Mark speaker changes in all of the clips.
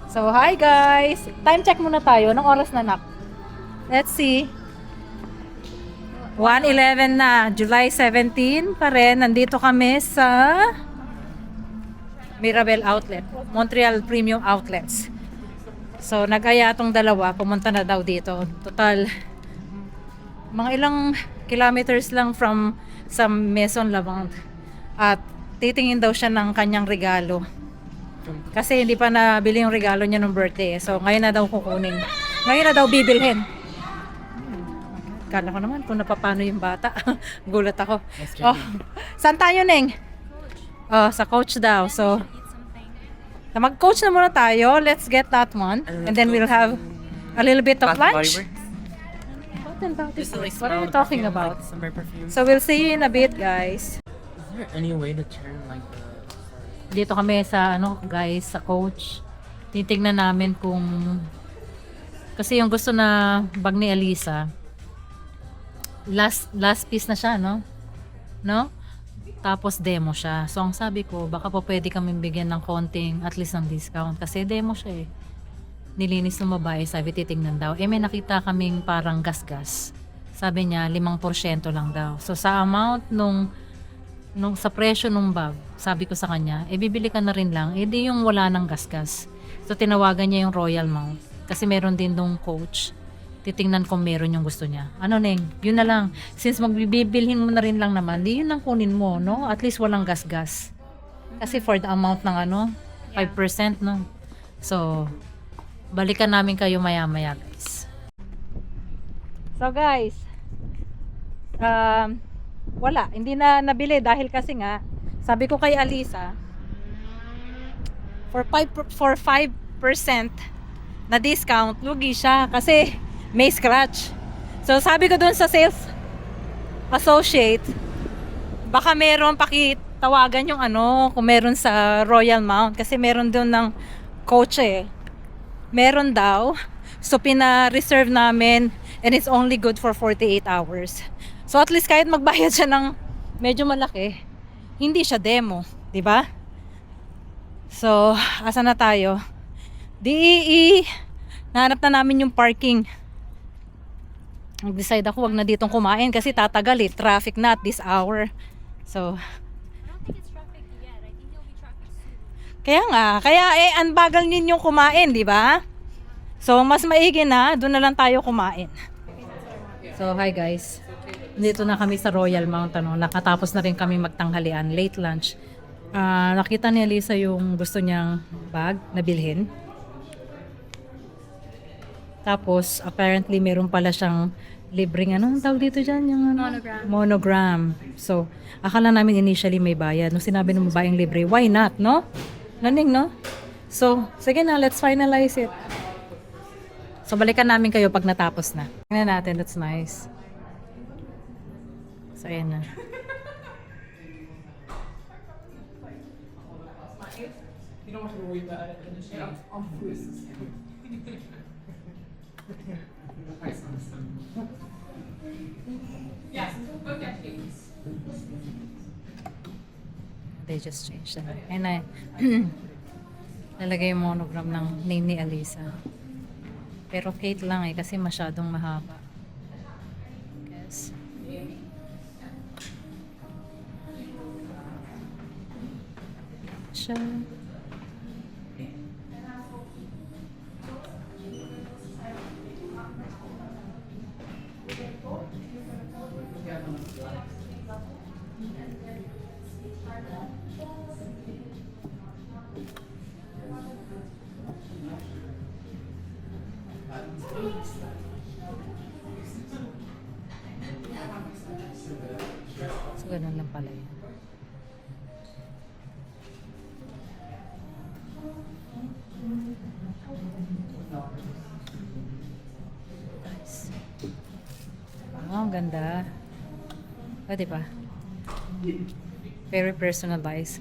Speaker 1: So, hi guys! Time check muna tayo. Anong oras na, nak? Let's see. 1:11 na. July 17 pa rin. Nandito kami sa Mirabel Outlet. Montreal Premium Outlets. So, nag-aya tong dalawa. Pumunta na daw dito. Total, mga ilang kilometers lang from sa Maison Lavande. At titingin daw siya ng kanyang regalo. Kasi hindi pa nabili yung regalo niya ng birthday. So, ngayon na daw kukunin. Ngayon na daw bibilhin. Kala ko naman kung napapano yung bata. Gulat ako. Oh, saan tayo, Neng? Oh, sa Coach daw. So, mag-coach na muna tayo. Let's get that one. And then we'll have a little bit of lunch. What are you talking about? So, we'll see you in a bit, guys.
Speaker 2: Is there any way to turn like the...
Speaker 1: Dito kami sa guys, sa Coach. Titignan namin kung kasi yung gusto na bag ni Alisa, last piece na siya, no? Tapos demo siya. So ang sabi ko, baka po pwede kaming bigyan ng konting at least ng discount kasi demo siya eh. Nilinis ng babae, sabi titingnan daw. May nakita kaming parang gasgas. Sabi niya 5% lang daw. So sa amount nung sa presyo nung bag, sabi ko sa kanya, bibili ka na rin lang, di yung wala ng gasgas. So tinawagan niya yung Royal Mount kasi meron din dong Coach. Titingnan kung meron yung gusto niya. Ano, Neng? Yun na lang. Since magbibilhin mo na rin lang naman, di yun ang kunin mo, no? At least walang gasgas. Kasi for the amount ng 5%, no? So, balikan namin kayo maya-maya, guys. So, guys, wala, hindi na nabili dahil kasi nga sabi ko kay Alisa for 5% na discount lugi siya kasi may scratch. So sabi ko dun sa sales associate, baka meron pakitawagan yung kung meron sa Royal Mount kasi meron dun ng Coach meron daw. So pina-reserve namin and it's only good for 48 hours. So at least kahit magbayad siya ng medyo malaki, hindi siya demo, 'di ba? So, asa na tayo? Nahanap na namin yung parking. Nag-decide ako wag na ditong kumain kasi tatagal traffic na at this hour. So,
Speaker 3: I don't think it's traffic yet. I think there'll be traffic soon.
Speaker 1: kaya ang bagal ninyong kumain, 'di ba? So, mas maigi na doon na lang tayo kumain. So, hi guys. Dito na kami sa Royal Mount. Nakatapos na rin kami magtanghalian, late lunch. Nakita ni Alisa yung gusto niyang bag na bilhin. Tapos, apparently, meron pala siyang libreng, ang tawag dito dyan? Yung, monogram. So, akala namin initially may bayad. Nung sinabi ng babaeng libre, why not, no? Naning, no? So, sige na, let's finalize it. So, balikan namin kayo pag natapos na. Tingnan natin, that's nice. So, ayan na.
Speaker 2: You don't have to worry about it. Yes, okay.
Speaker 1: They just changed that. And nalagay yung monogram ng name ni Alisa. Pero Kate lang kasi masyadong mahaba. Guess. Siya. So, ganun lang pala yun. Nice. Oh, ang ganda. O, diba? Very personalized.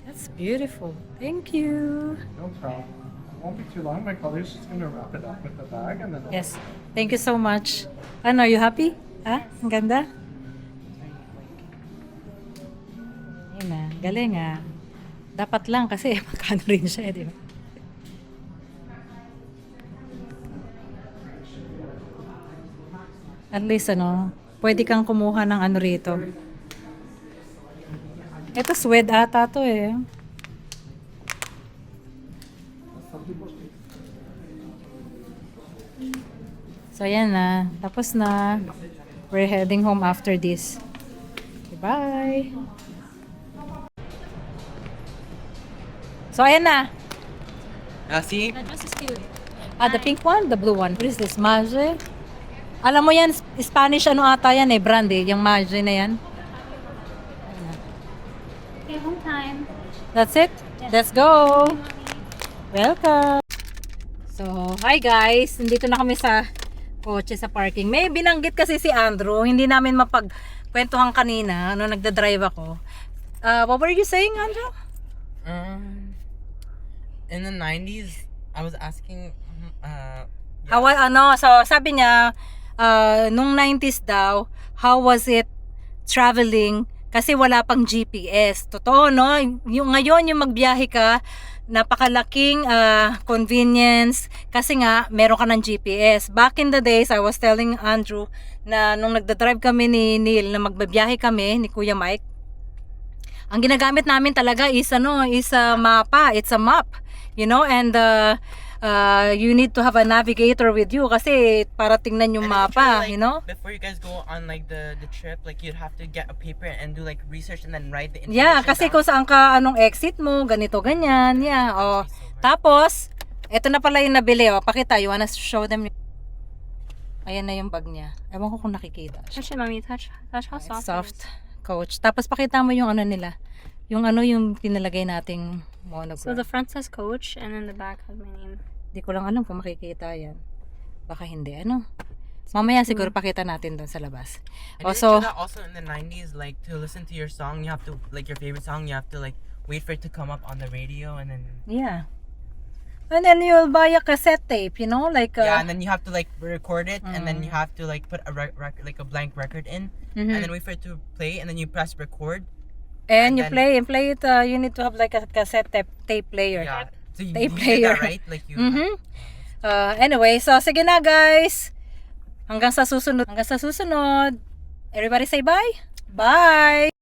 Speaker 1: That's beautiful. Thank you.
Speaker 4: No problem. It won't be too long. My colleague's just gonna wrap it up with the bag and then
Speaker 1: Yes. Thank you so much. Are you happy? Ha? Ang ganda? Ayun na. Galing Dapat lang kasi magkano rin siya, di ba? At least pwede kang kumuha ng ano rito. Ito suede ata to eh. So ayan na. Tapos na. We're heading home after this. Okay, bye! So ayan na.
Speaker 2: See?
Speaker 3: That dress is cute.
Speaker 1: The pink one? The blue one. What is this? Mage? Alam mo yan, Spanish ata yan brand yung Mage na yan.
Speaker 3: Okay, home time.
Speaker 1: That's it? Let's go! Welcome! So, hi guys! Nandito na kami sa kotse sa parking. May binanggit kasi si Andrew. Hindi namin mapagkwentuhan kanina. Nagdadrive ako. What were you saying, Andrew?
Speaker 2: In the 90s, I was asking,
Speaker 1: So sabi niya, nung 90s daw, how was it traveling? Kasi wala pang GPS. Totoo, no? Ngayon, yung magbiyahe ka, napakalaking convenience kasi nga meron ka ng GPS. Back in the days, I was telling Andrew na nung nagdadrive kami ni Neil na magbabiyahe kami ni Kuya Mike, ang ginagamit namin talaga is mapa. It's a map, and you need to have a navigator with you kasi para tingnan yung mapa,
Speaker 2: Before you guys go on like the trip, like you'd have to get a paper and do like research and then write the information
Speaker 1: Yeah, kasi
Speaker 2: down.
Speaker 1: kung saan ka, anong exit mo, ganito, ganyan. Yeah, oh. Tapos, eto na pala yung nabili, oh. Pakita, you wanna show them? Ayan na yung bag niya. Ewan ko kung nakikita.
Speaker 3: Touch it, mommy. Touch how
Speaker 1: It's
Speaker 3: soft.
Speaker 1: soft coach. Tapos pakita mo yung nila. Yung pinalagay nating monograph.
Speaker 3: So the front says Coach, and then the back has my name.
Speaker 1: Di ko lang alam kung makikita yan. Baka hindi, Mamaya siguro pakita natin doon sa labas.
Speaker 2: And
Speaker 1: Also,
Speaker 2: didn't you know that also in the 90s, like to listen to your song, you have to, like your favorite song, you have to like wait for it to come up on the radio and then
Speaker 1: yeah. And then you'll buy a cassette tape, like
Speaker 2: yeah, and then you have to like record it and then you have to like put a like a blank record in and then wait for it to play and then you press record.
Speaker 1: and you
Speaker 2: then-
Speaker 1: play it, you need to have like a cassette tape player.
Speaker 2: Yeah. So you,
Speaker 1: Tape
Speaker 2: you did
Speaker 1: player.
Speaker 2: that right? Like you
Speaker 1: Anyway, so sige na guys. Hanggang sa susunod. Everybody say bye. Bye.